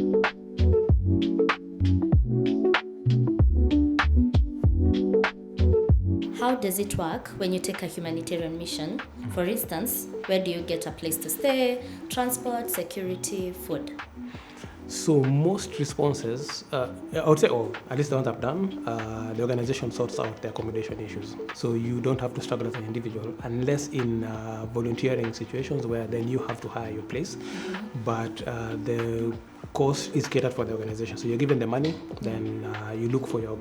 How does it work when you take a humanitarian mission? For instance, where do you get a place to stay, transport, security, food? So most responses, I would say all, at least the ones I've done, the organization sorts out the accommodation issues. So you don't have to struggle as an individual, unless in volunteering situations where then you have to hire your place. But the cost is catered for the organization. So you're given the money, then you look for your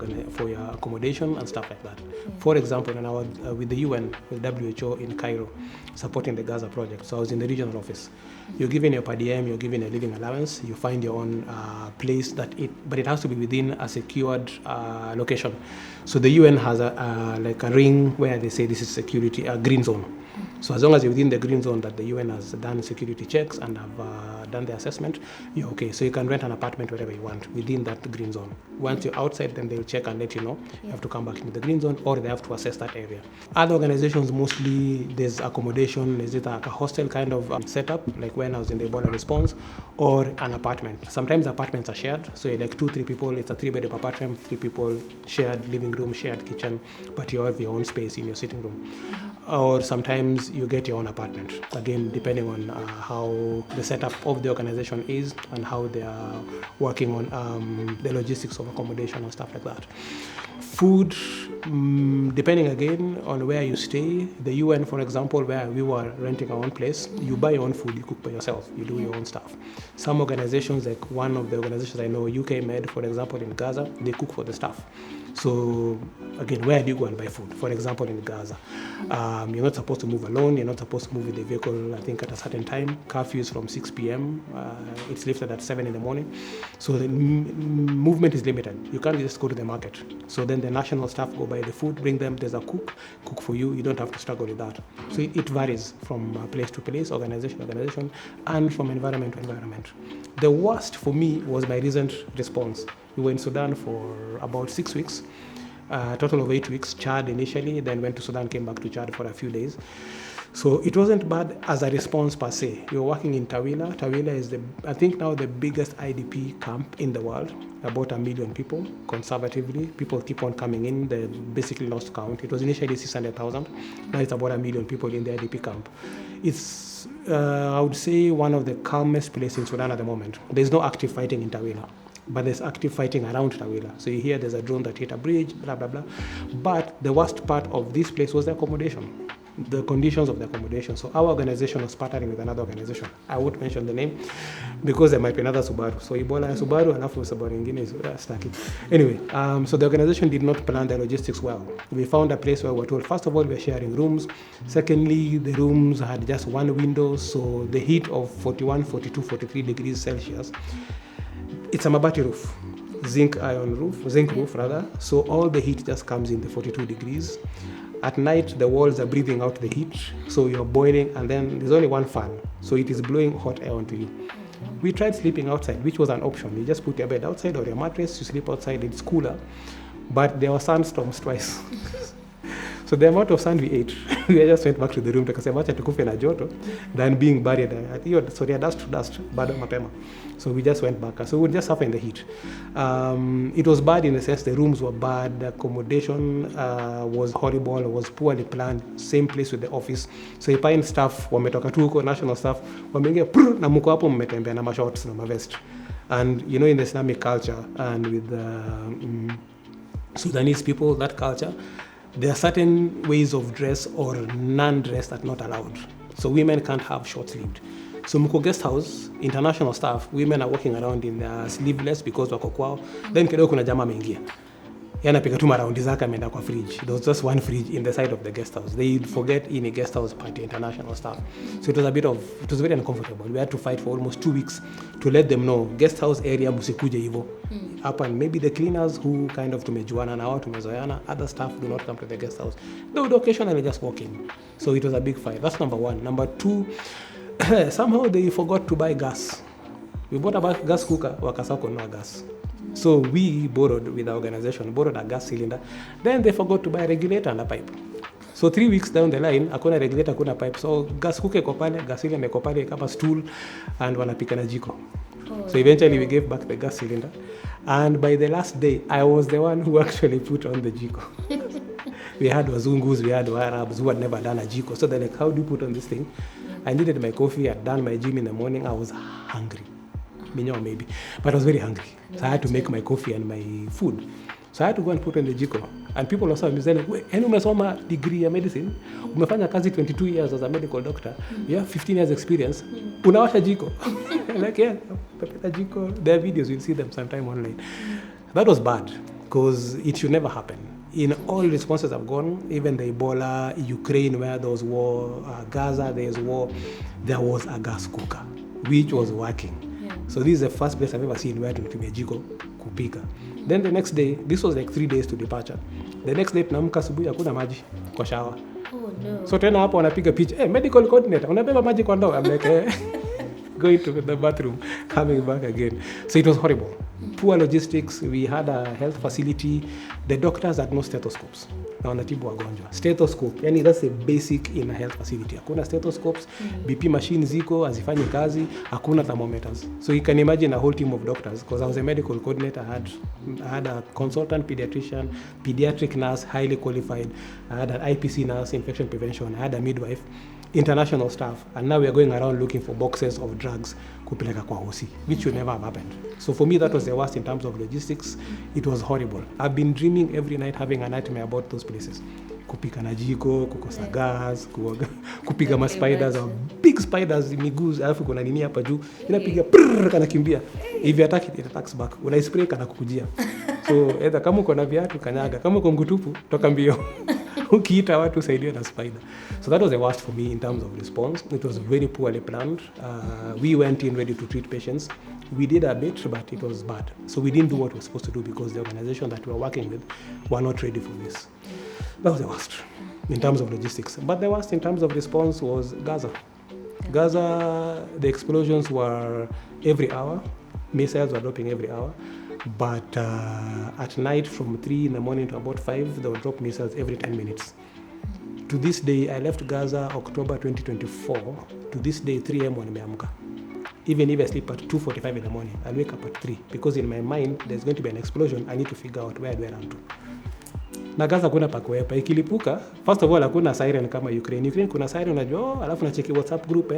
accommodation and stuff like that. For example, when I was with the UN, with WHO in Cairo, supporting the Gaza project, so I was in the regional office. You're given your per diem, you're given a living allowance, you find your own place but it has to be within a secured location. So the UN has like a ring where they say this is security, a green zone. So as long as you're within the green zone that the UN has done security checks and have done the assessment, you're okay. So you can rent an apartment wherever you want within that green zone. Once you're outside, then they'll check and let you know. You have to come back into the green zone, or they have to assess that area. Other organizations, mostly there's accommodation, is it like a hostel kind of setup, like when I was in the Ebola response, or an apartment. Sometimes apartments are shared, so you're like 2-3 people, it's a 3-bedroom apartment, 3 people, shared living room, shared kitchen, but you have your own space in your sitting room. Or sometimes you get your own apartment, again depending on how the setup of the organization is and how they are working on the logistics of accommodation and stuff like that. Food, depending again on where you stay. The UN, for example, where we were renting our own place, you buy your own food, you cook by yourself, you do your own stuff. Some organizations, like one of the organizations I know, UK Med, for example, in Gaza, they cook for the staff. So again, where do you go and buy food? For example, in Gaza, you're not supposed to move alone, you're not supposed to move with the vehicle, I think, at a certain time. Curfew is from 6 p.m., it's lifted at 7 in the morning. So the movement is limited. You can't just go to the market. So then the national staff go buy the food, bring them, there's a cook for you. You don't have to struggle with that. So it varies from place to place, organization to organization, and from environment to environment. The worst for me was my recent response. We were in Sudan for about 6 weeks, a total of 8 weeks. Chad initially, then went to Sudan, came back to Chad for a few days. So it wasn't bad as a response per se. We were working in Tawila. Tawila is I think now the biggest IDP camp in the world, about 1 million people, conservatively. People keep on coming in, they basically lost count. It was initially 600,000, now it's about 1 million people in the IDP camp. It's, I would say, one of the calmest places in Sudan at the moment. There's no active fighting in Tawila, but there's active fighting around Tawila. So you hear there's a drone that hit a bridge, blah, blah, blah. But the worst part of this place was the accommodation, the conditions of the accommodation. So our organization was partnering with another organization. I won't mention the name because there might be another Subaru. So Ebola Subaru, and after Subaru in Guinea is stuck. Anyway, so the organization did not plan the logistics well. We found a place where we were told, first of all, we're sharing rooms. Secondly, the rooms had just one window. So the heat of 41, 42, 43 degrees Celsius, it's a mabati roof, zinc roof rather. So all the heat just comes in the 42 degrees. At night, the walls are breathing out the heat, so you're boiling, and then there's only one fan, so it is blowing hot air onto you. We tried sleeping outside, which was an option. You just put your bed outside or your mattress, you sleep outside, it's cooler. But there were sandstorms twice. So the amount of sand we ate, we just went back to the room tukasema acha tukufe na joto than being buried. Sorry, dust to dust, bado mapema. So we just went back. So we would just suffer in the heat. It was bad in the sense the rooms were bad, the accommodation was horrible, was poorly planned, same place with the office. So you find staff, wametoka tu huko, national staff, wameingia na mko hapo mmetembea na mashorts na mavest. And you know, in the Islamic culture and with the Sudanese people, that culture, there are certain ways of dress or non-dress that are not allowed. So women can't have short-sleeved. So Muko guest house, international staff, women are walking around in sleeveless because wako kwao. Then kidogo kuna jamaa ameingia. Yana pika tu maraundi zake ameenda kwa fridge. There was just one fridge in the side of the guest house. They forget in a guest house party, international staff. So it was very uncomfortable. We had to fight for almost 2 weeks to let them know, guest house area musikuje hivyo. Up and maybe the cleaners who kind of tumejuana na wao tumezoeana, other staff do not come to the guest house. They would occasionally just walk in. So it was a big fight. That's number one. Number two, somehow they forgot to buy gas. We bought a gas cooker, wakasako no gas. So we borrowed with the organization, borrowed a gas cylinder. Then they forgot to buy a regulator and a pipe. So 3 weeks down the line, hakuna regulator, hakuna pipe. So gas cooker iko pale, gas cylinder iko pale kama stool, and wanapika na jiko. So eventually we gave back the gas cylinder. And by the last day, I was the one who actually put on the jiko. We had Wazungus, we had Arabs who had never done a jiko. So they're like, how do you put on this thing? I needed my coffee, I'd done my gym in the morning, I was hungry. Maybe. But I was very hungry. So I had to make my coffee and my food. So I had to go and put on the jiko. And people also were saying, yani umesoma degree ya medicine, umefanya kazi 22 years as a medical doctor, you have 15 years experience, unawasha jiko. Like, yeah, jiko. There are videos, you'll see them sometime online. That was bad, because it should never happen. In all responses I've gone, even the Ebola, Ukraine where there was war, Gaza there was war, there was a gas cooker, which was working. So this is the first place I've ever seen where tunatumia jiko kupika. Then the next day, this was like 3 days to departure. The next day tunaamka asubuhi hakuna maji kwa shower. Oh no. So tena hapo wanapiga picha, hey, medical coordinator, unabeba maji kwa ndoo. I'm like, going to the bathroom, coming back again. So it was horrible. Poor logistics. We had a health facility. The doctors had no stethoscopes. Na wanatibu wagonjwa. Stethoscope, yani that's a basic in a health facility. Hakuna stethoscopes, BP machines ziko hazifanyi kazi, hakuna thermometers. So you can imagine a whole team of doctors, because I was a medical coordinator. I had a consultant pediatrician, pediatric nurse, highly qualified. I had an IPC nurse, infection prevention. I had a midwife, international staff, and now we are going around looking for boxes of drugs kupeleka kwa hosi, which should never have happened. So for me, that was the worst in terms of logistics. It was horrible. I've been dreaming every night, having a nightmare about those places. Kupika na jiko, kukosa gas, kupiga ma spiders, or big spiders, miguu, alafu kuna nini hapa juu, inapiga prrr, kana kimbia. If you attack it attacks back. Una spray kana kukujia. So either kama uko na viatu kanyaga, kama uko ngutupu toka mbio. Ukiita watu usaidiwe na spider. So that was the worst for me in terms of response. It was very poorly planned. We went in ready to treat patients. We did a bit, but it was bad. So we didn't do what we were supposed to do, because the organization that we were working with were not ready for this. That was the worst in terms of logistics. But the worst in terms of response was Gaza. Gaza, the explosions were every hour. Missiles were dropping every hour. But at night from 3 in the morning to about 5, they would drop missiles every 10 minutes. To this day, I left Gaza October 2024. To this day, 3 a.m. nimeamka. Even if I sleep at 2:45 in the morning, I'll wake up at 3, because in my mind, there's going to be an explosion. I need to figure out where do I run to. Na Gaza kuna pa kuepa. Ikilipuka, first of all, hakuna siren kama Ukraine. Ukraine kuna siren, unajua, alafu nacheki WhatsApp group,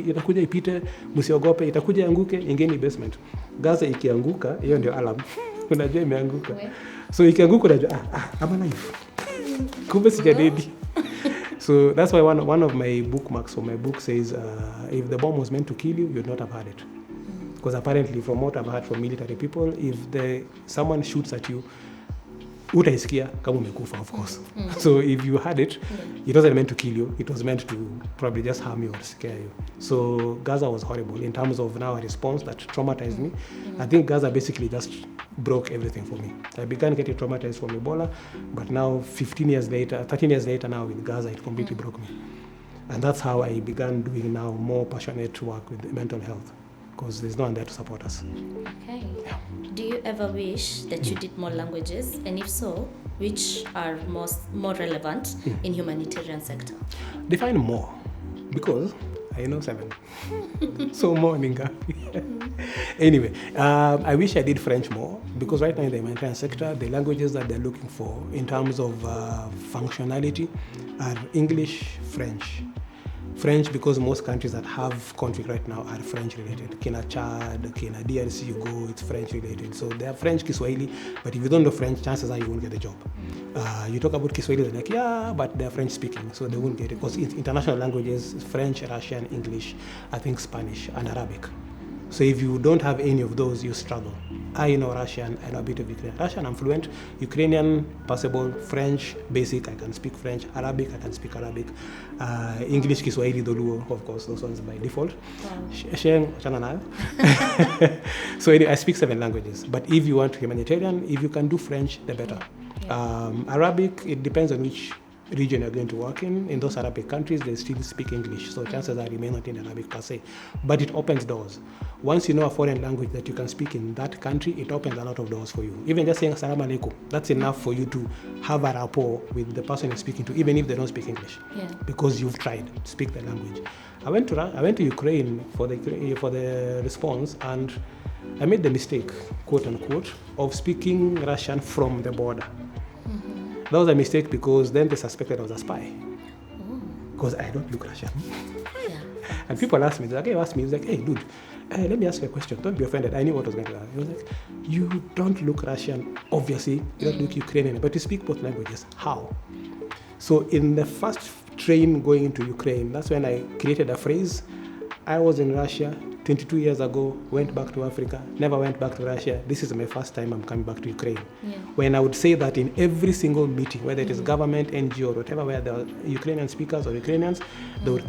itakuja ipite, msiogope, itakuja anguke, ingeni basement. Gaza ikianguka, hiyo ndio alarm. Unajua imeanguka. So ikianguka unajua, I'm alive. Kumbe sijadedi. So that's why one of my bookmarks for my book says, if the bomb was meant to kill you, you'd not have had it. Because apparently, from what I've heard from military people, if someone shoots at you, utaisikia kama umekufa, of course. So if you had it, it wasn't meant to kill you. It was meant to probably just harm you or scare you. So Gaza was horrible in terms of now a response that traumatized me. I think Gaza basically just broke everything for me. I began getting traumatized from Ebola, but now 13 years later now with Gaza, it completely broke me. And that's how I began doing now more passionate work with mental health, because there's no one there to support us. Okay. Yeah. Do you ever wish that you did more languages? And if so, which are more relevant in humanitarian sector? Define more, because I know 7. So more ninga. Anyway, I wish I did French more, because right now in the humanitarian sector, the languages that they're looking for in terms of functionality are English, French. French, because most countries that have conflict right now are French related. Kina Chad, Kina DRC, you go, it's French related. So they are French, Kiswahili, but if you don't know French, chances are you won't get the job. You talk about Kiswahili, they're like, yeah, but they're French speaking, so they won't get it. Because international languages, French, Russian, English, I think Spanish, and Arabic. So if you don't have any of those, you struggle. I know Russian, I know a bit of Ukrainian. Russian, I'm fluent. Ukrainian, possible. French, basic, I can speak French. Arabic, I can speak Arabic. English, Kiswahili, Doluo, of course, those ones by default. So anyway, I speak 7 languages. But if you want humanitarian, if you can do French, the better. Arabic, it depends on which region you're going to work in. In those Arabic countries, they still speak English, so chances are you may not in Arabic per se, but it opens doors. Once you know a foreign language that you can speak in that country, it opens a lot of doors for you. Even just saying Assalamu alaikum, that's enough for you to have a rapport with the person you're speaking to, even if they don't speak English, because you've tried to speak the language. I went to Ukraine for the response, and I made the mistake, quote unquote, of speaking Russian from the border. That was a mistake because then they suspected I was a spy. Because I don't look Russian. Yeah. And people asked me, he's like, hey, dude, let me ask you a question. Don't be offended. I knew what was going to happen. He was like, you don't look Russian, obviously. You don't look Ukrainian, but you speak both languages. How? So in the first train going into Ukraine, that's when I created a phrase. I was in Russia 22 years ago, went back to Africa, never went back to Russia. This is my first time I'm coming back to Ukraine. Yeah. When I would say that in every single meeting, whether it is government, NGO, or whatever, where there are Ukrainian speakers or Ukrainians,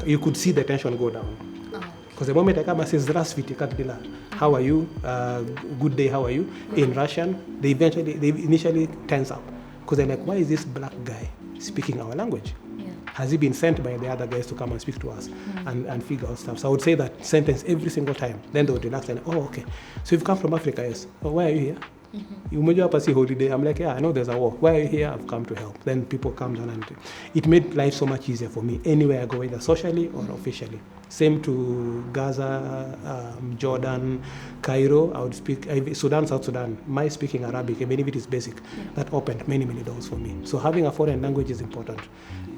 you could see the tension go down. Because the moment I come and say, Здравствуйте, как дела? How are you? Good day, how are you? In Russian, they initially tense up. Because they're like, why is this black guy speaking our language? Has he been sent by the other guys to come and speak to us and figure out stuff? So I would say that sentence every single time. Then they would relax and, oh, okay. So you've come from Africa, yes. Oh, why are you here? You made up a holiday. I'm like, yeah, I know there's a war. Why are you here? I've come to help. Then people come down and it made life so much easier for me anywhere I go, either socially or officially. Same to Gaza, Jordan, Cairo. I would speak Sudan, South Sudan. My speaking Arabic, even if it is basic, that opened many doors for me. So having a foreign language is important.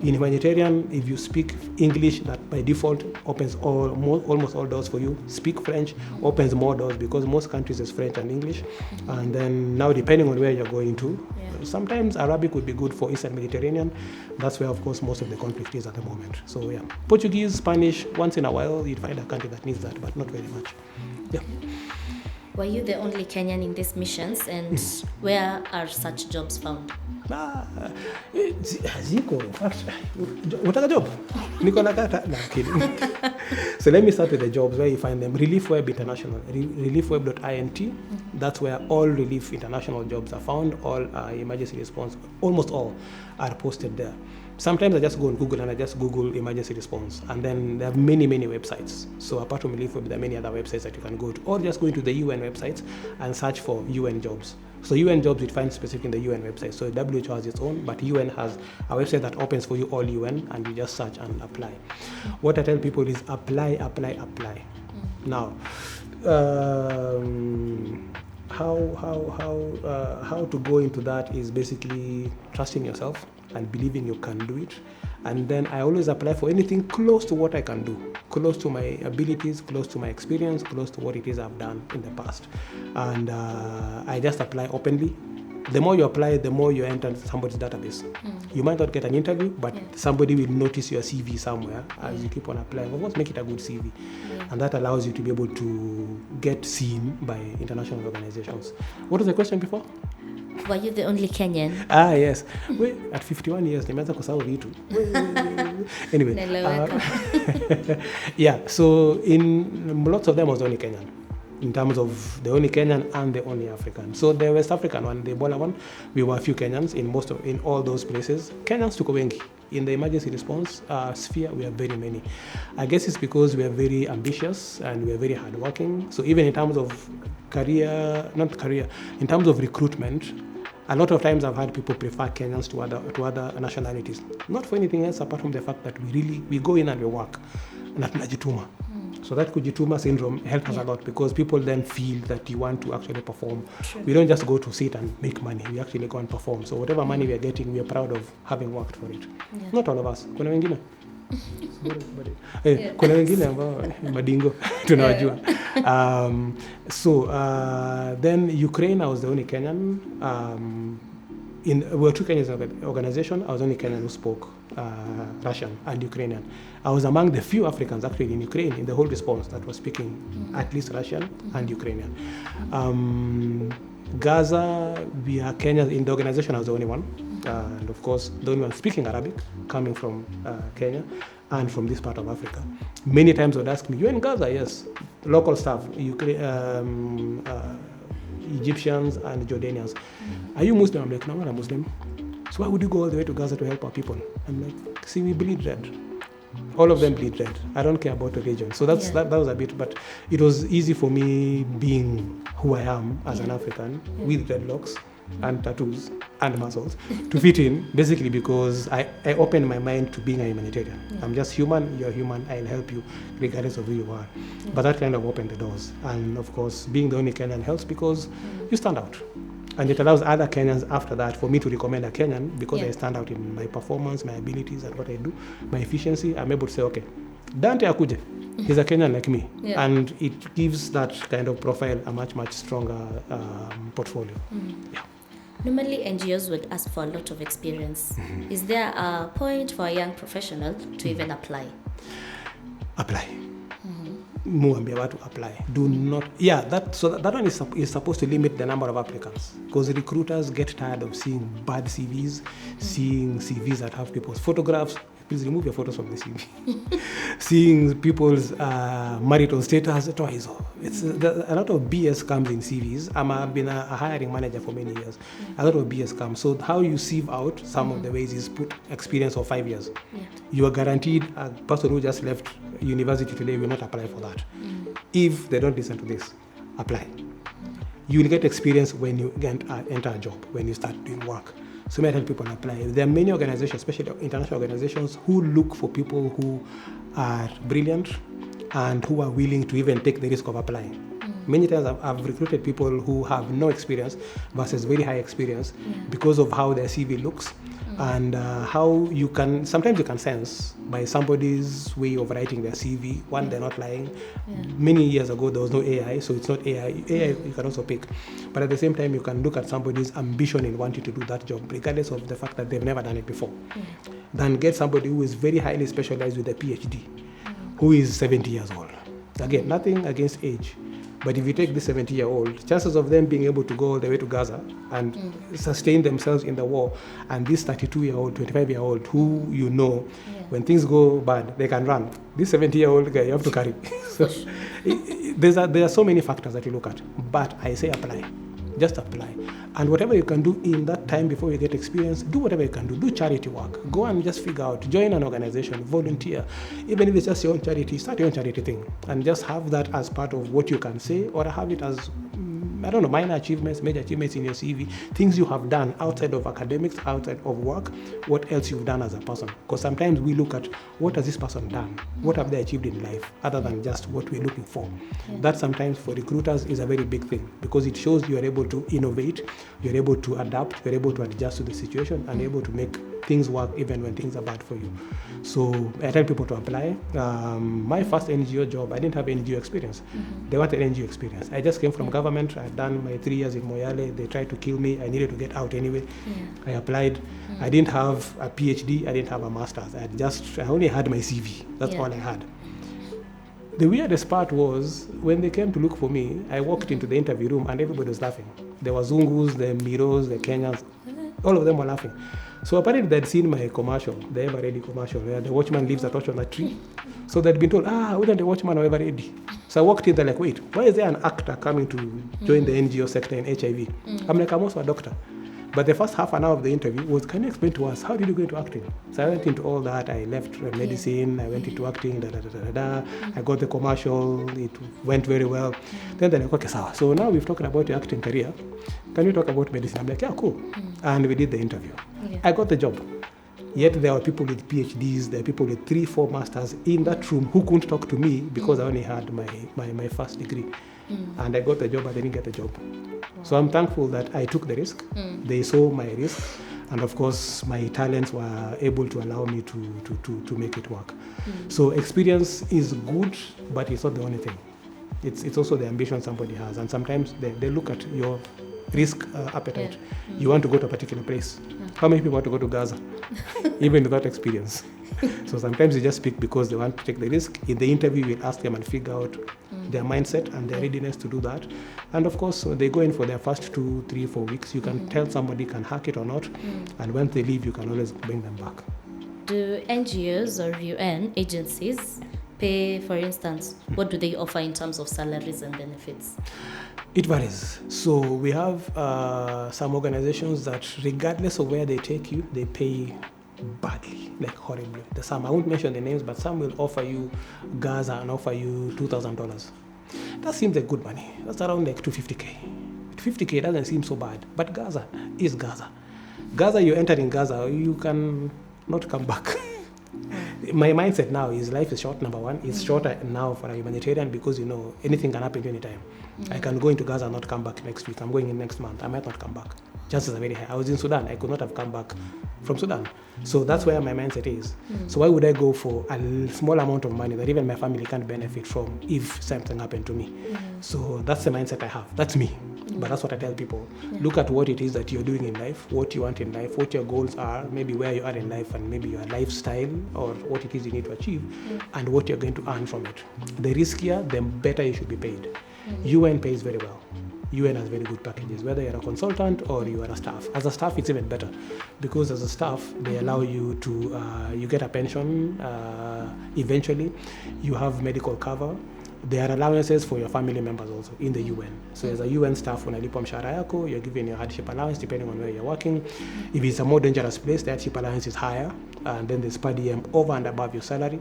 In humanitarian, if you speak English, that by default opens almost all doors for you. Speak French opens more doors because most countries is French and English. And then now, depending on where you're going to, sometimes Arabic would be good for Eastern Mediterranean. That's where, of course, most of the conflict is at the moment. So yeah, Portuguese, Spanish, once in a while, you'd find a country that needs that, but not very much. Yeah. Were you the only Kenyan in these missions, and where are such jobs found? Ziko. Unataka job? Niko na kata. No, kidding. So let me start with the jobs where you find them. Relief Web International, reliefweb.int. That's where all Relief International jobs are found. All emergency response, almost all, are posted there. Sometimes I just go on Google and I just Google emergency response, and then there are many websites. So apart from Relief Web, there are many other websites that you can go to, or just go into the UN websites and search for UN jobs. So UN jobs, you'd find specific in the UN website. So WHO has its own, but UN has a website that opens for you all UN, and you just search and apply. What I tell people is apply. Now, how to go into that is basically trusting yourself and believing you can do it. And then I always apply for anything close to what I can do, close to my abilities, close to my experience, close to what it is I've done in the past. And I just apply openly. The more you apply, the more you enter somebody's database. You might not get an interview, but somebody will notice your CV somewhere as you keep on applying. Of course, make it a good CV. And that allows you to be able to get seen by international organizations. What was the question before? Were you the only Kenyan? Yes. Wait, at 51 years, nimeanza kusahau vitu. Anyway. Yeah, so in lots of them I was the only Kenyan. In terms of the only Kenyan and the only African. So the West African one, the Ebola one, we were a few Kenyans in all those places. Kenyans tuko wengi. In the emergency response sphere, we are very many. I guess it's because we are very ambitious and we are very hardworking. So even in terms of in terms of recruitment, a lot of times I've had people prefer Kenyans to other nationalities. Not for anything else apart from the fact that we go in and we work. Na tunajituma. So that kujituma syndrome helps us a lot because people then feel that you want to actually perform. True. We don't just go to sit and make money. We actually go and perform. So whatever money we are getting, we are proud of having worked for it. Yeah. Not all of us. Kuna wengine? Kuna wengine ambao madingo tunawajua. So then Ukraine, I was the only Kenyan. We were two Kenyans in the organization. I was the only Kenyan who spoke Russian and Ukrainian. I was among the few Africans actually in Ukraine in the whole response that was speaking at least Russian and Ukrainian. Gaza, we are Kenyans in the organization. I was the only one, and of course the only one speaking Arabic, coming from Kenya and from this part of Africa. Many times they would ask me, "You in Gaza?" Yes, local staff, Egyptians and Jordanians. Are you Muslim? I'm like, no, I'm not a Muslim. So why would you go all the way to Gaza to help our people? I'm like, see, we bleed red. All of them bleed red. I don't care about religion. So that was a bit, but it was easy for me being who I am as an African with dreadlocks and tattoos and muscles to fit in, basically because I opened my mind to being a humanitarian. I'm just human, you're human, I'll help you regardless of who you are. But that kind of opened the doors. And of course, being the only Kenyan helps because you stand out. And it allows other Kenyans after that for me to recommend a Kenyan because I stand out in my performance, my abilities, and what I do, my efficiency. I'm able to say, okay, Dante Akuje, he's a Kenyan like me. And it gives that kind of profile a much, much stronger portfolio. Yeah. Normally, NGOs would ask for a lot of experience. Is there a point for a young professional to even apply? Apply. Muambia watu apply. Do not. Yeah, that one is supposed to limit the number of applicants because recruiters get tired of seeing bad CVs, seeing CVs that have people's photographs. Please remove your photos from the CV. Seeing people's marital status twice. It's a lot of BS comes in CVs. I've been a hiring manager for many years. A lot of BS comes. So how you sieve out some of the ways is put experience of 5 years. You are guaranteed a person who just left university today will not apply for that. If they don't listen to this, apply. You will get experience when you enter a job, when you start doing work. So many people apply. There are many organizations, especially international organizations, who look for people who are brilliant and who are willing to even take the risk of applying. Many times I've recruited people who have no experience versus very high experience because of how their CV looks and how sometimes you can sense by somebody's way of writing their CV, one, they're not lying. Many years ago, there was no AI, so it's not AI. AI you can also pick. But at the same time, you can look at somebody's ambition in wanting to do that job, regardless of the fact that they've never done it before. Then get somebody who is very highly specialized with a PhD, who is 70 years old. Again, nothing against age. But if you take this 70-year-old, chances of them being able to go all the way to Gaza and sustain themselves in the war, and this 32-year-old, 25-year-old who when things go bad, they can run. This 70-year-old guy, you have to carry. So there are so many factors that you look at. But I say apply. Just apply. And whatever you can do in that time before you get experience, do whatever you can do. Do charity work. Go and just figure out, join an organization, volunteer. Even if it's just your own charity, start your own charity thing. And just have that as part of what you can say, or have it as, minor achievements, major achievements in your CV, things you have done outside of academics, outside of work, what else you've done as a person. Because sometimes we look at what has this person done? What have they achieved in life, other than just what we're looking for? That sometimes for recruiters is a very big thing because it shows you are able to innovate, you're able to adapt, you're able to adjust to the situation and able to make things work even when things are bad for you. So I tell people to apply. My first NGO job, I didn't have NGO experience. They wanted NGO experience. I just came from government. I'd done my 3 years in Moyale. They tried to kill me. I needed to get out anyway. I applied. I didn't have a PhD. I didn't have a master's. I only had my CV. That's all I had. The weirdest part was when they came to look for me, I walked into the interview room and everybody was laughing. There were Zungus, the Miros, the Kenyans. All of them were laughing. So apparently they'd seen my commercial, the Ever Ready commercial, where the watchman leaves a torch on a tree. So they'd been told, wouldn't the watchman or Ever Ready? So I walked in, they're like, wait, why is there an actor coming to join the NGO sector in HIV? I'm like, I'm also a doctor. But the first half an hour of the interview was, can you explain to us, how did you go into acting? So I went into all that. I left medicine, I went into acting, I got the commercial, it went very well. Then they're like, okay, so now we've talked about your acting career. Can you talk about medicine? I'm like, yeah, cool. And we did the interview. I got the job. Yet there were people with PhDs, there were people with 3-4 masters in that room who couldn't talk to me because I only had my first degree. And I got the job, but I didn't get the job. So I'm thankful that I took the risk. They saw my risk. And of course, my talents were able to allow me to make it work. So experience is good, but it's not the only thing. It's also the ambition somebody has. And sometimes they look at your risk appetite. You want to go to a particular place. How many people want to go to Gaza? Even without experience. So sometimes they just speak because they want to take the risk. In the interview, you will ask them and figure out their mindset and their readiness to do that. And of course, they go in for their first 2, 3, 4 weeks. You can tell somebody can hack it or not. And when they leave, you can always bring them back. Do NGOs or UN agencies pay, for instance, what do they offer in terms of salaries and benefits? It varies. So we have some organizations that regardless of where they take you, they pay badly, like horribly. I won't mention the names, but some will offer you Gaza and offer you $2,000. That seems like good money. That's around like $250K. 50K doesn't seem so bad. But Gaza is Gaza. Gaza, you enter in Gaza, you can not come back. My mindset now is life is short, number one. It's shorter now for a humanitarian because, anything can happen anytime. I can go into Gaza and not come back next week. I'm going in next month. I might not come back. Chances are very high. I was in Sudan. I could not have come back from Sudan. So that's where my mindset is. So why would I go for a small amount of money that even my family can't benefit from if something happened to me? So that's the mindset I have. That's me. But that's what I tell people. Look at what it is that you're doing in life, what you want in life, what your goals are, maybe where you are in life, and maybe your lifestyle or what it is you need to achieve, and what you're going to earn from it. The riskier, the better you should be paid. UN pays very well. UN has very good packages, whether you're a consultant or you are a staff. As a staff, it's even better because as a staff, they allow you to, you get a pension eventually, you have medical cover. There are allowances for your family members also in the UN. So as a UN staff, unalipwa mshahara yako, you're given your hardship allowance depending on where you're working. If it's a more dangerous place, the hardship allowance is higher. And then there's per diem over and above your salary.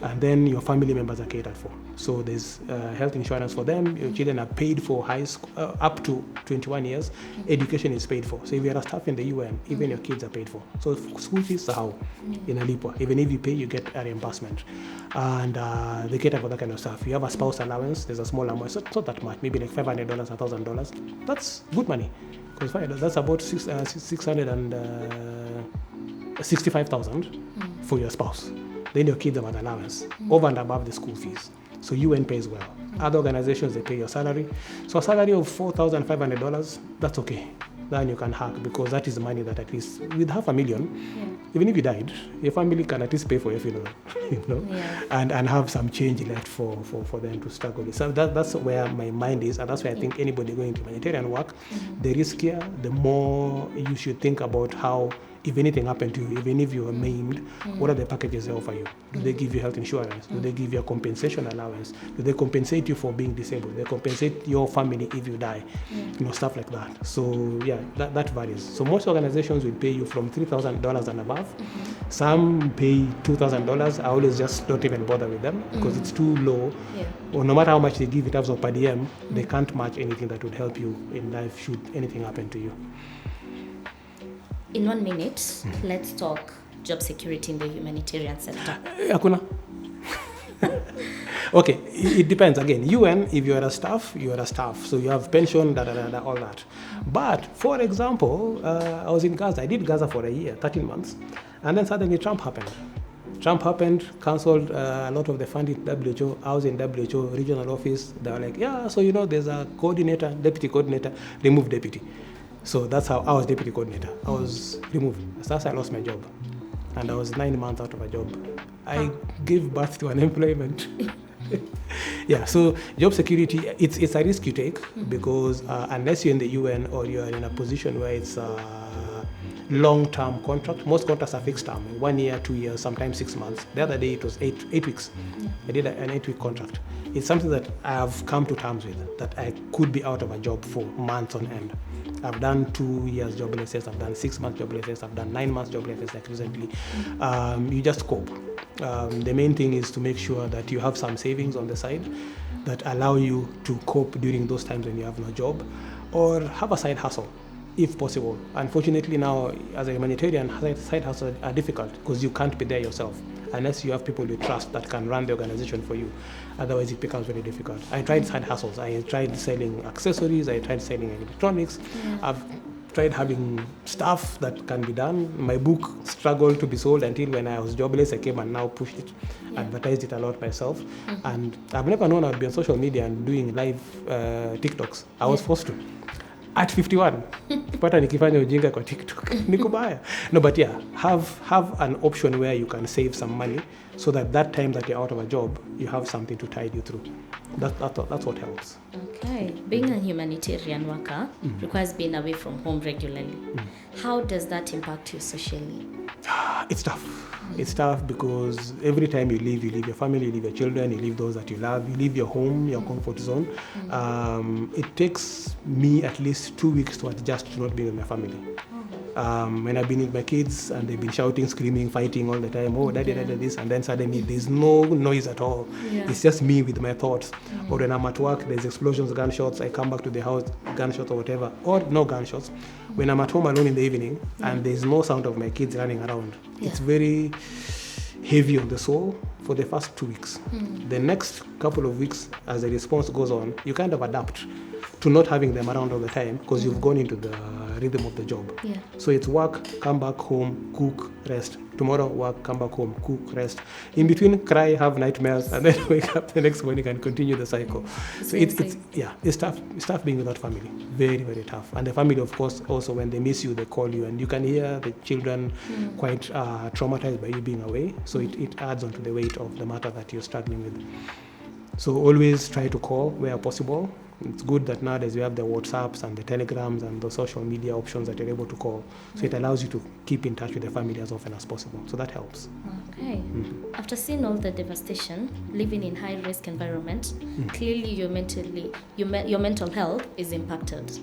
And then your family members are catered for. So there's health insurance for them. Your children are paid for high school, up to 21 years. Education is paid for. So if you're a staff in the UN, even your kids are paid for. So school fees are how in Alipwa. Even if you pay, you get a reimbursement. And they cater for that kind of stuff. You have a spouse allowance. There's a small amount. It's not that much. Maybe like $500, $1,000. That's good money. Because that's about 65,000 for your spouse. Then your kids have an allowance over and above the school fees. So UN pays well. Other organizations, they pay your salary. So a salary of $4,500, that's okay. Then you can hack because that is the money that at least with $500,000, even if you died, your family can at least pay for your funeral, and have some change left for them to struggle with. So that's where my mind is, and that's why I think anybody going to humanitarian work, the riskier, the more you should think about how, if anything happened to you, even if you are maimed, what are the packages they offer you? Do they give you health insurance? Do they give you a compensation allowance? Do they compensate you for being disabled? Do they compensate your family if you die? Stuff like that. So yeah, that varies. So most organizations will pay you from $3,000 and above. Some pay $2,000. I always just don't even bother with them because it's too low. Or no matter how much they give in terms of per diem, they can't match anything that would help you in life should anything happen to you. In 1 minute, let's talk job security in the humanitarian sector. Hakuna. Okay, it depends. Again, UN, if you are a staff, you are a staff. So you have pension, all that. But, for example, I was in Gaza. I did Gaza for a year, 13 months. And then suddenly Trump happened. Cancelled a lot of the funding WHO. I was in WHO regional office. They were like, there's a coordinator, deputy coordinator, remove deputy. So that's how I was deputy coordinator. I was removed. That's I lost my job. And I was 9 months out of a job. I gave birth to unemployment. So job security, it's a risk you take because unless you're in the UN or you're in a position where it's a long-term contract, most contracts are fixed term, 1 year, 2 years, sometimes 6 months. The other day it was 8 weeks. I did an 8-week contract. It's something that I have come to terms with, that I could be out of a job for months on end. I've done 2 years joblessness, I've done 6 months joblessness, I've done 9 months joblessness like recently. You just cope. The main thing is to make sure that you have some savings on the side that allow you to cope during those times when you have no job, or have a side hustle if possible. Unfortunately now, as a humanitarian, side hustles are difficult because you can't be there yourself unless you have people you trust that can run the organization for you. Otherwise, it becomes very difficult. I tried side hustles. I tried selling accessories. I tried selling electronics. I've tried having stuff that can be done. My book struggled to be sold until when I was jobless, I came and now pushed it, advertised it a lot myself. And I've never known I'd be on social media and doing live TikToks. I was forced to. At 51, pata nikifanya ujinga kwa TikTok. Nikubaya. No, but have an option where you can save some money so that time that you're out of a job, you have something to tide you through. That's what helps. Okay. Being a humanitarian worker requires being away from home regularly. How does that impact you socially? It's tough. It's tough because every time you leave your family, you leave your children, you leave those that you love, you leave your home, your comfort zone. It takes me at least 2 weeks to adjust to not being with my family. When I've been with my kids and they've been shouting, screaming, fighting all the time, oh, daddy, daddy, this, and then suddenly there's no noise at all. Yeah. It's just me with my thoughts. Or when I'm at work, there's explosions, gunshots, I come back to the house, gunshots or whatever, or no gunshots. When I'm at home alone in the evening and there's no sound of my kids running around, it's very heavy on the soul for the first 2 weeks. The next couple of weeks, as the response goes on, you kind of adapt to not having them around all the time because you've gone into the rhythm of the job. Yeah. So it's work, come back home, cook, rest. Tomorrow work, come back home, cook, rest. In between, cry, have nightmares, and then wake up the next morning and continue the cycle. So it's tough. It's tough being without family. Very, very tough. And the family, of course, also when they miss you, they call you, and you can hear the children quite traumatized by you being away. So it adds on to the weight of the matter that you're struggling with. So always try to call where possible. It's good that nowadays we have the WhatsApps and the Telegrams and the social media options that you're able to call. So it allows you to keep in touch with the family as often as possible. So that helps. Okay. After seeing all the devastation, living in high-risk environment, clearly your mental health is impacted.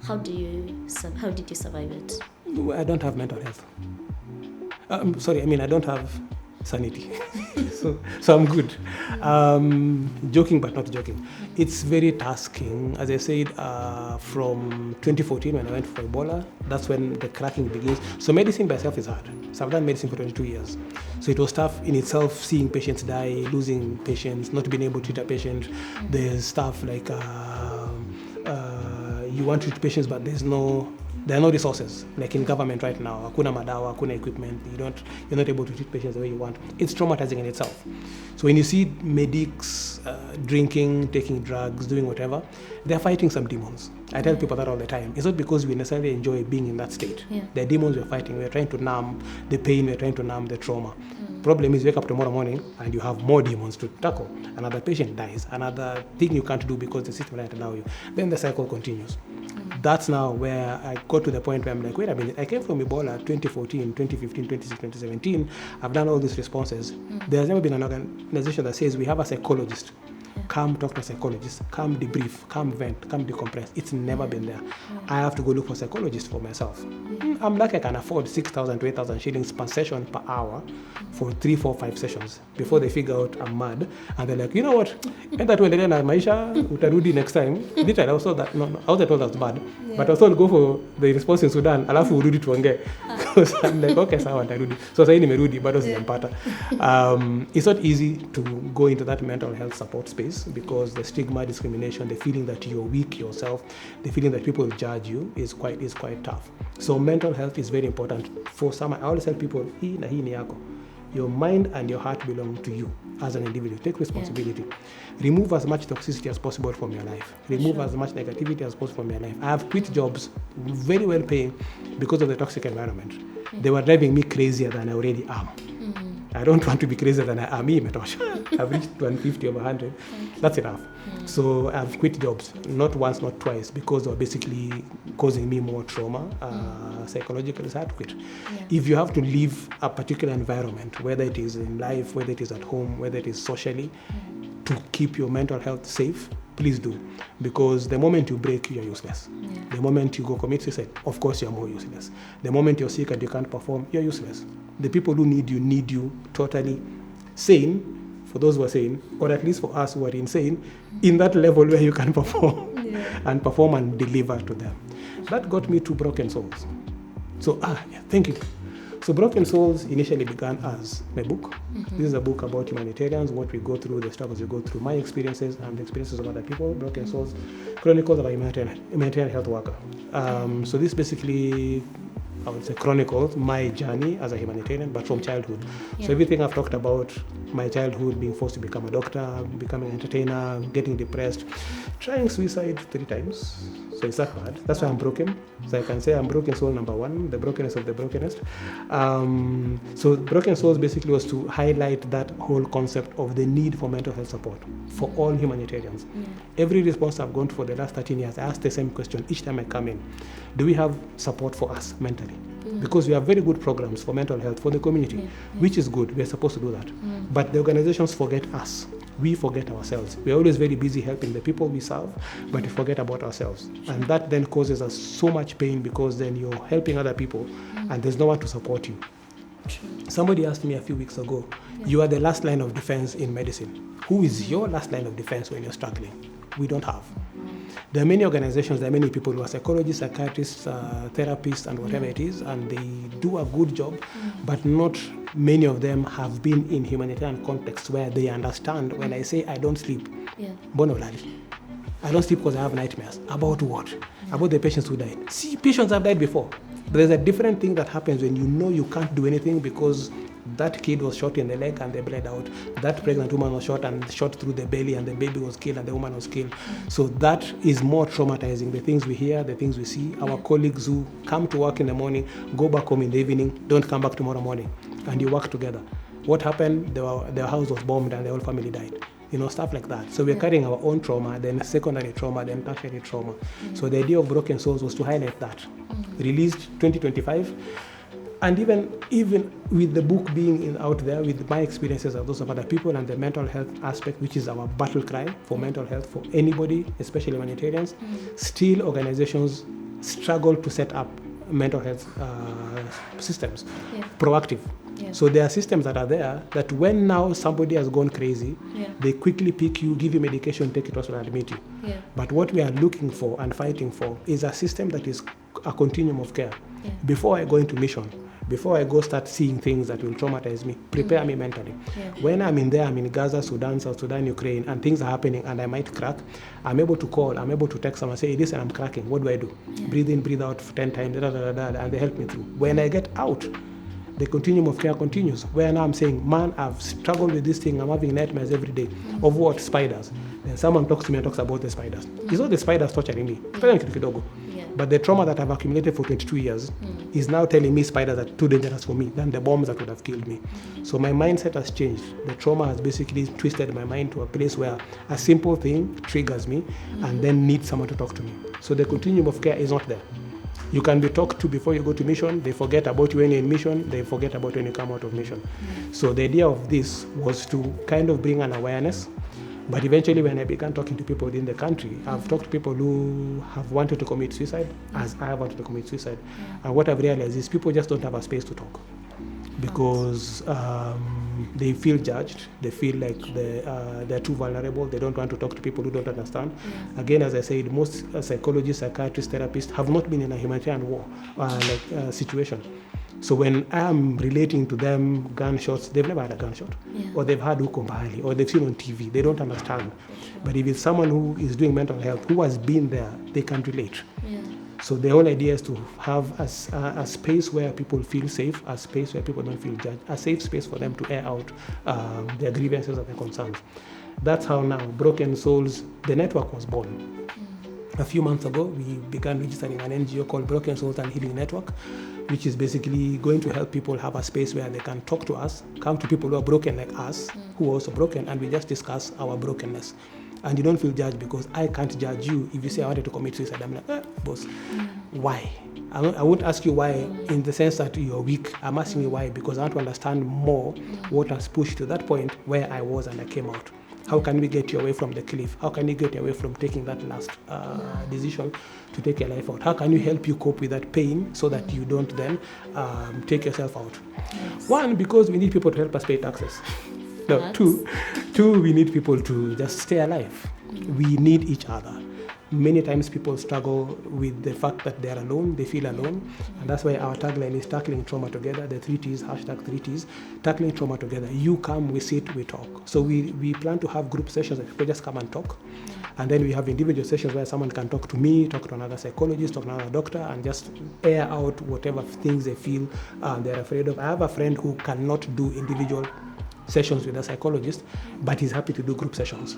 How did you survive it? I don't have mental health. I don't have sanity. so I'm good. Joking but not joking. It's very tasking. As I said, from 2014 when I went for Ebola, that's when the cracking begins. So medicine by itself is hard. So I've done medicine for 22 years. So it was tough in itself, seeing patients die, losing patients, not being able to treat a patient. There's stuff like you want to treat patients but there are no resources, like in government right now. Hakuna madawa, hakuna equipment. You're not able to treat patients the way you want. It's traumatizing in itself. So when you see medics drinking, taking drugs, doing whatever, they're fighting some demons. I tell people that all the time. It's not because we necessarily enjoy being in that state. Yeah. The demons we're fighting, we're trying to numb the pain, we're trying to numb the trauma. Problem is, you wake up tomorrow morning and you have more demons to tackle. Another patient dies, another thing you can't do because the system doesn't allow you. Then the cycle continues. That's now where I got to the point where I'm like, wait a minute, I came from Ebola 2014, 2015, 2016, 2017. I've done all these responses. There's never been an organization that says we have a psychologist. Come talk to a psychologist, come debrief, come vent, come decompress. It's never been there. I have to go look for a psychologist for myself. I'm lucky I can afford 6,000 to 8,000 shillings per session per hour for 3, 4, 5 sessions before they figure out I'm mad. And they're like, you know what? Enda tuendelee na maisha, utarudi next time. Literally, I was told that, I was told that's bad. But I was told go for the response in Sudan, alafu urudi tuongee. Because I'm like, okay, sawa, nitarudi. So sasa nimerudi, bado sijampata. It's not easy to go into that mental health support space because the stigma, discrimination, the feeling that you're weak yourself, the feeling that people judge you is quite tough. So mental health is very important for some. I always tell people, hii na hii ni yako. Your mind and your heart belong to you as an individual. Take responsibility. Remove as much toxicity as possible from your life. Remove as much negativity as possible from your life. I have quit jobs very well paying because of the toxic environment. They were driving me crazier than I already am. I don't want to be crazier than I am. I've reached 150 over 100. That's enough. So I've quit jobs, not once, not twice, because they were basically causing me more trauma. Psychologically, it's hard to quit. If you have to leave a particular environment, whether it is in life, whether it is at home, whether it is socially, to keep your mental health safe, please do. Because the moment you break, you're useless. The moment you go commit suicide, of course you're more useless. The moment you're sick and you can't perform, you're useless. The people who need you totally sane, for those who are sane, or at least for us who are insane, in that level where you can perform and perform and deliver to them. That got me to Broken Souls. So, thank you. So Broken Souls initially began as my book. This is a book about humanitarians, what we go through, the struggles we go through, my experiences and the experiences of other people. Broken Souls, Chronicles of a humanitarian health worker. So this basically, I would say, chronicles my journey as a humanitarian, but from childhood. So everything I've talked about, my childhood, being forced to become a doctor, becoming an entertainer, getting depressed, trying suicide 3 times. So it's that bad. That's why I'm broken. So I can say I'm broken soul number 1, the brokenness of the brokenest. So Broken Souls basically was to highlight that whole concept of the need for mental health support for all humanitarians. Every response I've gone to for the last 13 years, I ask the same question each time I come in. Do we have support for us mentally? Because we have very good programs for mental health for the community, which is good. We're supposed to do that. But the organizations forget us. we forget ourselves. We're always very busy helping the people we serve, but we forget about ourselves. And that then causes us so much pain, because then you're helping other people and there's no one to support you. Somebody asked me a few weeks ago, you are the last line of defense in medicine. Who is your last line of defense when you're struggling? We don't have. There are many organizations, there are many people who are psychologists, psychiatrists, therapists, and whatever it is, and they do a good job, but not many of them have been in humanitarian contexts where they understand when I say I don't sleep. I don't sleep because I have nightmares. About what? About the patients who died. See, patients have died before. There's a different thing that happens when you know you can't do anything because that kid was shot in the leg and they bled out. That pregnant woman was shot through the belly, and the baby was killed and the woman was killed. So that is more traumatizing. The things we hear, the things we see. Our colleagues who come to work in the morning, go back home in the evening, don't come back tomorrow morning, and you work together. What happened? Their house was bombed and the whole family died. Stuff like that. So we're carrying our own trauma, then secondary trauma, then tertiary trauma. So the idea of Broken Souls was to highlight that. Released 2025. And even with the book being out there, with my experiences of those of other people and the mental health aspect, which is our battle cry for mental health for anybody, especially humanitarians, still organizations struggle to set up mental health systems, proactive. So there are systems that are there that when now somebody has gone crazy, they quickly pick you, give you medication, take it to hospital, and admit you. But what we are looking for and fighting for is a system that is a continuum of care. Before I go into mission, before I go start seeing things that will traumatize me, prepare me mentally. When I'm in Gaza, Sudan, South Sudan, Ukraine, and things are happening and I might crack, I'm able to call, I'm able to text someone and say, hey, listen, I'm cracking, what do I do? Breathe in, breathe out 10 times, and they help me through. When I get out, the continuum of care continues, where now I'm saying, man, I've struggled with this thing, I'm having nightmares every day. Of what? Spiders. Then someone talks to me and talks about the spiders. It's not the spiders torturing me. But the trauma that I've accumulated for 22 years is now telling me spiders are too dangerous for me than the bombs that would have killed me. So my mindset has changed. The trauma has basically twisted my mind to a place where a simple thing triggers me and then needs someone to talk to me. So the continuum of care is not there. You can be talked to before you go to mission. They forget about you when you're in mission. They forget about when you come out of mission. So the idea of this was to kind of bring an awareness. But eventually when I began talking to people within the country, I've talked to people who have wanted to commit suicide, as I have wanted to commit suicide. And what I've realized is people just don't have a space to talk because they feel judged. They feel like they're too vulnerable. They don't want to talk to people who don't understand. Again, as I said, most psychologists, psychiatrists, therapists have not been in a humanitarian war situation. So when I'm relating to them gunshots, they've never had a gunshot, or they've had Ukombali, or they've seen on TV. They don't understand. But if it's someone who is doing mental health, who has been there, they can relate. So the whole idea is to have a space where people feel safe, a space where people don't feel judged, a safe space for them to air out their grievances and their concerns. That's how now Broken Souls, the network was born. A few months ago, we began registering an NGO called Broken Souls and Healing Network, which is basically going to help people have a space where they can talk to us, come to people who are broken like us, who are also broken, and we just discuss our brokenness. And you don't feel judged because I can't judge you if you say I wanted to commit suicide. I'm like, boss, why? I won't ask you why in the sense that you're weak. I'm asking you why because I want to understand more what has pushed to that point where I was and I came out. How can we get you away from the cliff? How can you get you away from taking that last decision to take your life out? How can you help you cope with that pain so that you don't then take yourself out? One, because we need people to help us pay taxes. No, two, we need people to just stay alive. We need each other. Many times people struggle with the fact that they are alone, they feel alone, and that's why our tagline is tackling trauma together, the 3Ts, #3Ts, tackling trauma together. You come, we sit, we talk. So we plan to have group sessions where people just come and talk, and then we have individual sessions where someone can talk to me, talk to another psychologist, talk to another doctor, and just air out whatever things they feel they're afraid of. I have a friend who cannot do individual sessions with a psychologist, but he's happy to do group sessions.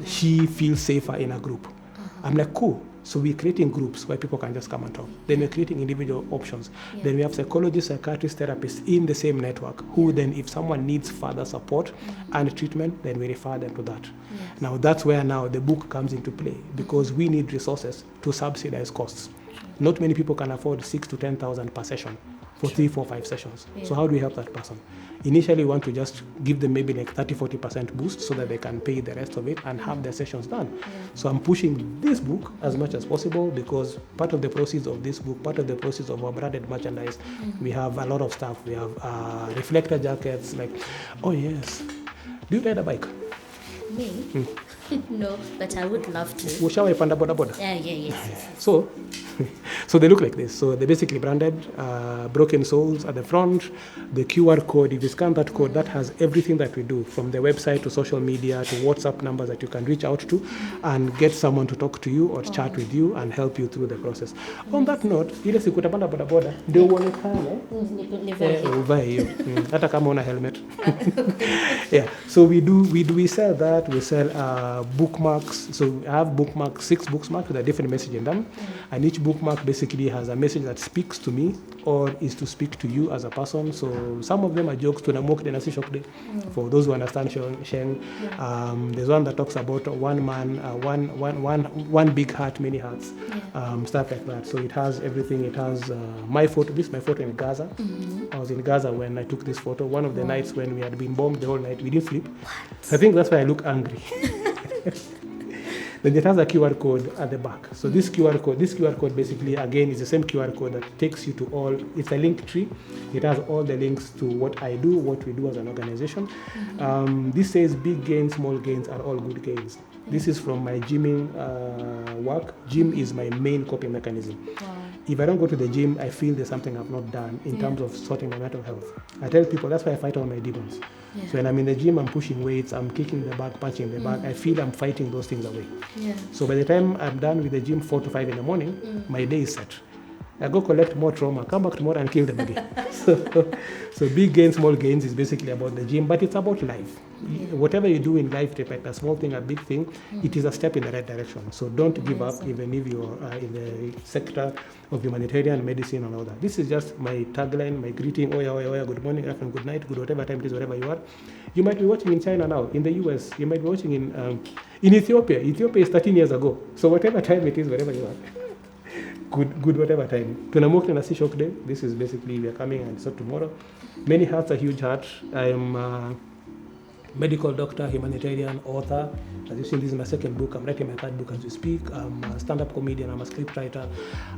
She feels safer in a group. I'm like, cool. So we're creating groups where people can just come and talk. Then we're creating individual options. Then we have psychologists, psychiatrists, therapists in the same network who then, if someone needs further support and treatment, then we refer them to that. Now that's where now the book comes into play because we need resources to subsidize costs. Not many people can afford 6,000 to 10,000 per session. for 3, 4, 5 sessions. Yeah. So how do we help that person? Initially, we want to just give them maybe like 30-40% boost so that they can pay the rest of it and have their sessions done. Yeah. So I'm pushing this book as much as possible because part of the proceeds of this book, part of the proceeds of our branded merchandise, we have a lot of stuff. We have reflector jackets, like, oh yes. Do you ride a bike? Me? No, but I would love to. Ushawaipanda boda boda? Yes. So, so they look like this. So they're basically branded, broken soles at the front, the QR code. If you scan that code, that has everything that we do, from the website to social media to WhatsApp numbers that you can reach out to and get someone to talk to you or chat with you and help you through the process. On that note, ile siku utapanda boda boda ndio uonekane uvae hiyo hata kama una helmet. Yeah, so we sell that. We sell bookmarks. So I have bookmarks, 6 bookmarks with a different message in them, and each bookmark basically has a message that speaks to me or is to speak to you as a person. So some of them are jokes to Namok Denasi Shokde, for those who understand Sheng. There's one that talks about one man, one big heart, many hearts, stuff like that. So it has everything. It has my photo. This is my photo in Gaza. I was in Gaza when I took this photo. One of the nights when we had been bombed the whole night, we didn't sleep. I think that's why I look angry. Then it has a QR code at the back. So this QR code basically, again, is the same QR code that takes you to all, it's a link tree. It has all the links to what I do, what we do as an organization. This says big gains, small gains are all good gains. This is from my gymming work. Gym is my main coping mechanism. Wow. If I don't go to the gym, I feel there's something I've not done in terms of sorting my mental health. I tell people that's why I fight all my demons. Yeah. So when I'm in the gym, I'm pushing weights, I'm kicking the bag, punching the bag. I feel I'm fighting those things away. Yeah. So by the time I'm done with the gym 4 to 5 in the morning, my day is set. I go collect more trauma, come back tomorrow and kill them again. So big gains, small gains is basically about the gym, but it's about life. Whatever you do in life, a small thing, a big thing, it is a step in the right direction. So don't give up, even if you're in the sector of humanitarian medicine and all that. This is just my tagline, my greeting, oya, good morning, afternoon, good night, good whatever time it is, wherever you are. You might be watching in China now, in the US, you might be watching in Ethiopia. Ethiopia is 13 years ago. So whatever time it is, wherever you are. Good whatever time. Tunamuke na si shock day. This is basically, we are coming and so tomorrow. Many hearts are huge heart. I am a medical doctor, humanitarian, author. As you've seen, this is my second book. I'm writing my third book as we speak. I'm a stand-up comedian. I'm a script writer.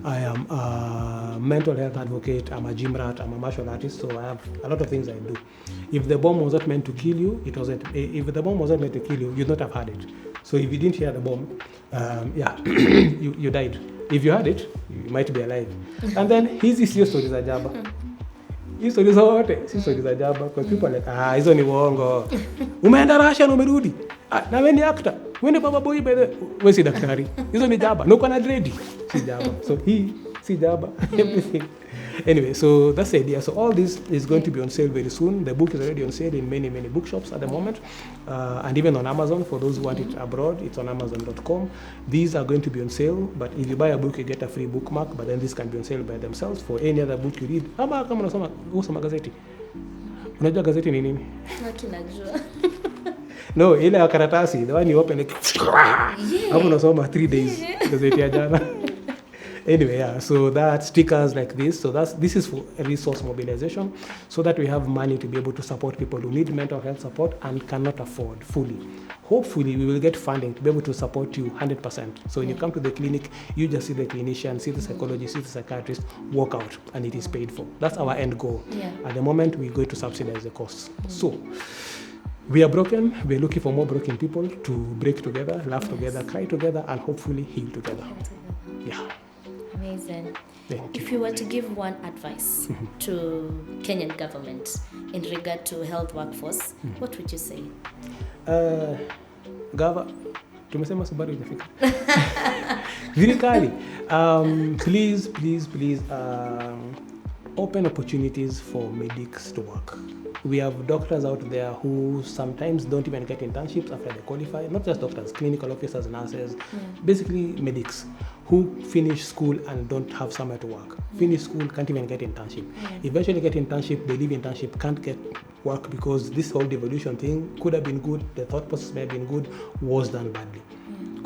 I am a mental health advocate. I'm a gym rat. I'm a martial artist. So I have a lot of things I do. If the bomb was not meant to kill you, it wasn't. If the bomb was not meant to kill you, you'd not have had it. So if you didn't hear the bomb, you died. If you had it, you might be alive. And then hizi sio stories za jaba. Hizi stories zote si stories za jaba, because people are like, hizo ni uongo. Umeenda Russia na umerudi. Na wewe ni actor. Wewe ni baba boy bede. Wewe si daktari. Hizo ni jaba. Na uko na dread. Si jaba. So hii si jaba. Everything. Anyway, so that's the idea. So all this is going to be on sale very soon. The book is already on sale in many bookshops at the moment, and even on Amazon. For those who want it abroad, it's on Amazon.com. These are going to be on sale, but if you buy a book, you get a free bookmark. But then this can be on sale by themselves for any other book you read. Ama kama unasoma gazeti. Unajua gazeti ni nini? Najua. No, ile ya karatasi, the one you open like, hapo unasoma 3 days gazeti ya jana. Anyway, so that stickers like this. So this is for resource mobilization, so that we have money to be able to support people who need mental health support and cannot afford fully. Hopefully, we will get funding to be able to support you 100%. So when you come to the clinic, you just see the clinician, see the psychologist, see the psychiatrist, walk out, and it is paid for. That's our end goal. Yeah. At the moment, we're going to subsidize the costs. So we are broken. We're looking for more broken people to break together, laugh together, cry together, and hopefully heal together. Yeah. Amazing. If you were to give one advice to Kenyan government in regard to health workforce, what would you say? Tumesema Subaru imefika. Serikali, please, open opportunities for medics to work. We have doctors out there who sometimes don't even get internships after they qualify. Not just doctors, clinical officers, nurses, basically medics who finish school and don't have somewhere to work. Finish school, can't even get internship. Eventually get internship, they leave internship, can't get work because this whole devolution thing could have been good, the thought process may have been good, was done badly.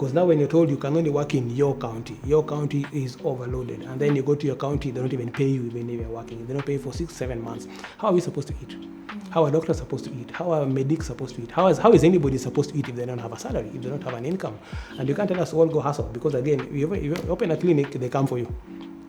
Because now when you're told you can only work in your county is overloaded. And then you go to your county, they don't even pay you even if you're working. They don't pay you for 6-7 months. How are we supposed to eat? How are doctors supposed to eat? How are medics supposed to eat? How is anybody supposed to eat if they don't have a salary, if they don't have an income? And you can't tell us all go hustle, because again, if you open a clinic, they come for you.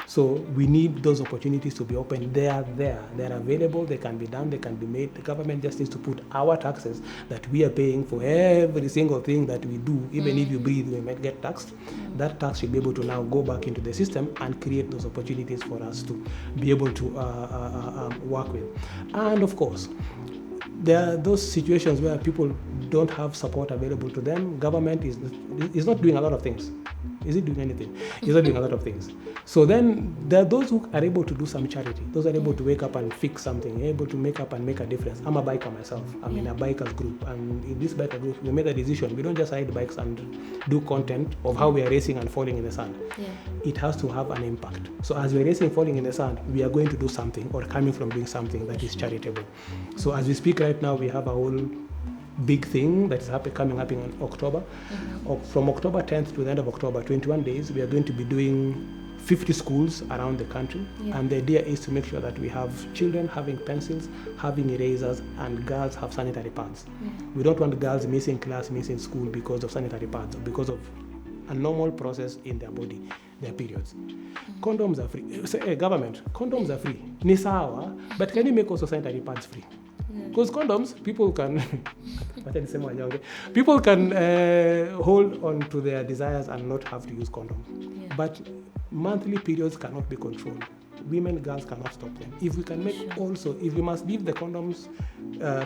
So we need those opportunities to be open. They are there. They are available. They can be done. They can be made. The government just needs to put our taxes that we are paying for every single thing that we do. Even if you breathe, we might get taxed. That tax should be able to now go back into the system and create those opportunities for us to be able to work with. And of course, there are those situations where people don't have support available to them. Government is not doing a lot of things. Is it doing anything? It's not doing a lot of things. So then there are those who are able to do some charity. Those are able to wake up and fix something, able to make up and make a difference. I'm a biker myself. I'm in a bikers group. And in this biker group, we made a decision. We don't just ride bikes and do content of how we are racing and falling in the sand. Yeah. It has to have an impact. So as we're racing, falling in the sand, we are going to do something or coming from doing something that is charitable. So as we speak right now, we have a whole big thing that's coming up in October. From October 10th to the end of October, 21 days, we are going to be doing 50 schools around the country. Yeah. And the idea is to make sure that we have children having pencils, having erasers, and girls have sanitary pads. Yeah. We don't want girls missing class, missing school because of sanitary pads or because of a normal process in their body, their periods. Condoms are free. So, government, condoms are free. Ni sawa, but can you make also sanitary pads free? Because condoms, people can hold on to their desires and not have to use condoms. Yeah. But monthly periods cannot be controlled. Women, girls cannot stop them. If we can make also, if we must leave the condoms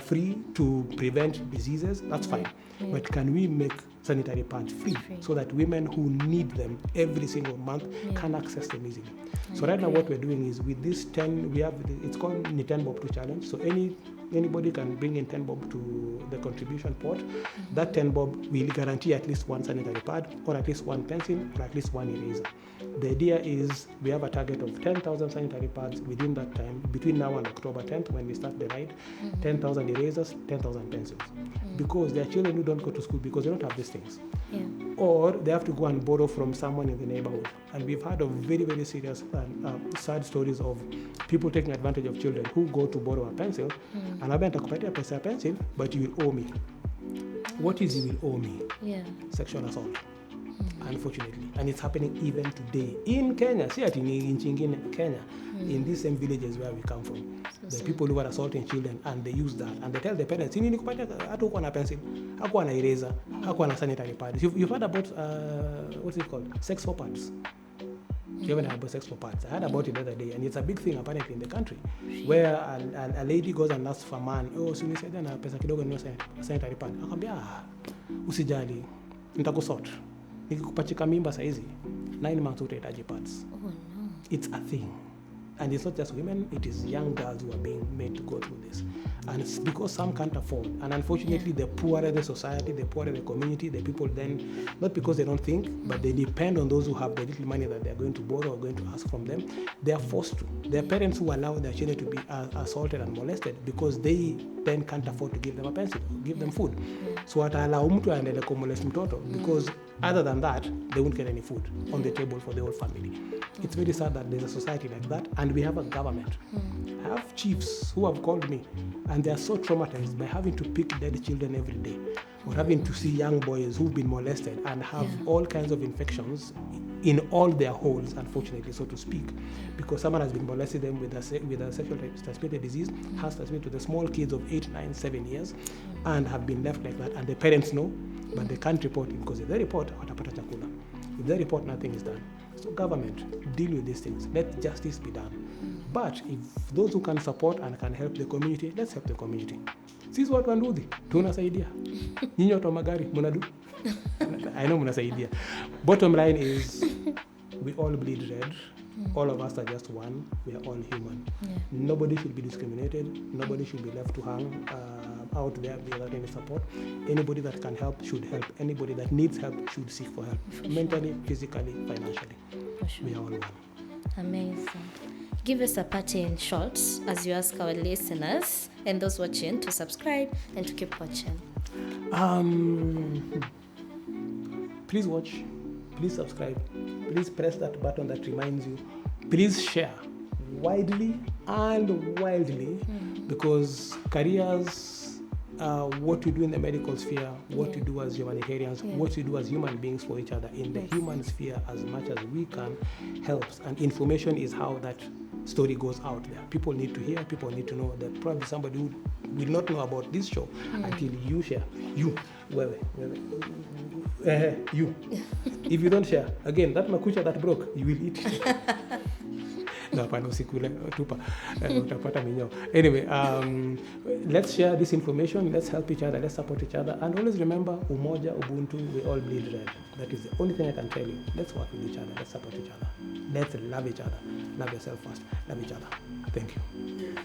free to prevent diseases, that's fine. Yeah. But can we make sanitary pads free so that women who need them every single month can access them easily? So right now what we're doing is with this 10, it's called the 10 bob 2 challenge. So anybody can bring in 10 bob to the contribution pot. That 10 bob will guarantee at least one sanitary pad or at least one pencil or at least one eraser. The idea is we have a target of 10,000 sanitary pads within that time, between now and October 10th when we start the ride, 10,000 erasers, 10,000 pencils. Because there are children who don't go to school because they don't have these things. Yeah. Or they have to go and borrow from someone in the neighborhood. And we've heard of very, very serious and sad stories of people taking advantage of children who go to borrow a pencil and I nitakupatia pesa ya pencil, but you will owe me. What is you will owe me? Yeah. Sexual assault. Unfortunately, and it's happening even today in Kenya. See it in Kenya, in these same villages where we come from. The people who are assaulting children and they use that and they tell the parents, "Ini nikupatia hatukuwa na pencil, hakuwa na eraser, hakuwa na sanitary pads." You've heard about what's it called? Sex for pads. You haven't heard about sex for pads. I heard about it the other day, and it's a big thing apparently in the country, where a lady goes and asks for a man, "Oh, so you said na pesa kidogo ni sanitary pad." Akamwambia, "Usijali, nitakusort. Nikikupachika mimba saizi 9 months utahitaji pads." Oh no. It's a thing. And it's not just women, it is young girls who are being made to go through this. And it's because some can't afford. And unfortunately, the poorer the society, the poorer the community, the people then, not because they don't think, but they depend on those who have the little money that they're going to borrow or going to ask from them. They are forced to. Their parents who allow their children to be assaulted and molested because they then can't afford to give them a pencil, give them food. So watalaumu mtu aendelee kumolest mtoto because other than that, they won't get any food on the table for the whole family. It's very sad that there's a society like that, and we have a government. I have chiefs who have called me, and they are so traumatized by having to pick dead children every day, or having to see young boys who've been molested and have all kinds of infections in all their holes, unfortunately, so to speak, because someone has been molested them with a sexually transmitted disease, has transmitted to the small kids of 8, 9, 7 years, and have been left like that, and the parents know, but they can't report it, because if they report, watapata chakula. If they report, nothing is done. So government, deal with these things. Let justice be done. But if those who can support and can help the community, let's help the community. Sisi watu wa Ndudhi, tunasaidia. Nyinyi watu wa magari, mnadu? I know mnasaidia. Bottom line is, we all bleed red. All of us are just one. We are all human. Yeah. Nobody should be discriminated. Nobody should be left to hang out there without any support. Anybody that can help should help. Anybody that needs help should seek for help. Mentally, physically, financially. We are all one. Amazing. Give us a party in short as you ask our listeners and those watching to subscribe and to keep watching. please watch, please subscribe, please press that button that reminds you, please share widely and wildly, because careers, what we do in the medical sphere, what we do as humanitarians, what we do as human beings for each other in the human sphere, as much as we can, helps. And information is how that story goes out there. People need to hear, people need to know that probably somebody who will not know about this show until you share. You. If you don't share, again, that makucha that broke, you will eat it. No, hapana, usikule tupa, utapata minyoo. Anyway, let's share this information, let's help each other, let's support each other, and always remember, umoja, ubuntu, we all bleed red. That is the only thing I can tell you. Let's work with each other, let's support each other, let's love each other. Love yourself first, love each other. Thank you.